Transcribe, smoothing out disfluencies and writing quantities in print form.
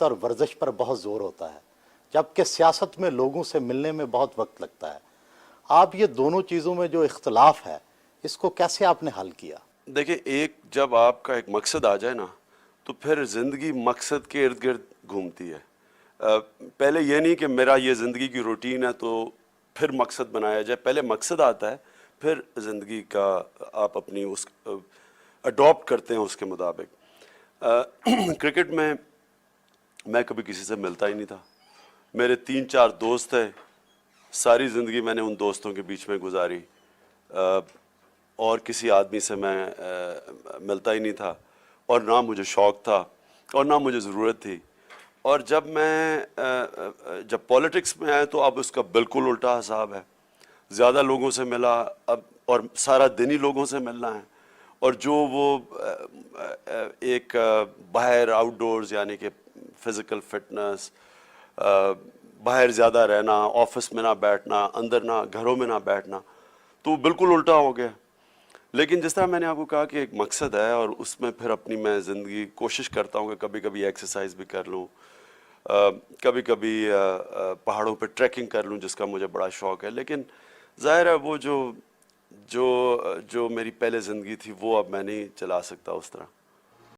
اور ورزش پر بہت زور ہوتا ہے، جبکہ سیاست میں لوگوں سے ملنے میں بہت وقت لگتا ہے. آپ یہ دونوں چیزوں میں جو اختلاف ہے اس کو کیسے آپ نے حل کیا؟ دیکھیں، جب آپ کا ایک مقصد آ جائے نا تو پھر زندگی مقصد کے ارد گرد گھومتی ہے. پہلے یہ نہیں کہ میرا یہ زندگی کی روٹین ہے تو پھر مقصد بنایا جائے. پہلے مقصد آتا ہے، پھر زندگی کا آپ اپنی اس اڈاپٹ کرتے ہیں اس کے مطابق. کرکٹ میں کبھی کسی سے ملتا ہی نہیں تھا. میرے 3-4 دوست تھے، ساری زندگی میں نے ان دوستوں کے بیچ میں گزاری، اور کسی آدمی سے میں ملتا ہی نہیں تھا، اور نہ مجھے شوق تھا اور نہ مجھے ضرورت تھی. اور جب پولیٹکس میں آئے تو اب اس کا بالکل الٹا حساب ہے. زیادہ لوگوں سے ملا اب، اور سارا دن ہی لوگوں سے ملنا ہے. اور جو وہ ایک باہر آؤٹ ڈورز، یعنی کہ فزیکل فٹنس، باہر زیادہ رہنا، آفس میں نہ بیٹھنا، اندر نہ گھروں میں نہ بیٹھنا، تو بالکل الٹا ہو گیا. لیکن جس طرح میں نے آپ کو کہا کہ ایک مقصد ہے، اور اس میں پھر اپنی میں زندگی کوشش کرتا ہوں کہ کبھی کبھی ایکسرسائز بھی کر لوں، کبھی کبھی پہاڑوں پہ ٹریکنگ کر لوں جس کا مجھے بڑا شوق ہے. لیکن ظاہر ہے وہ جو میری پہلے زندگی تھی وہ اب میں نہیں چلا سکتا اس طرح.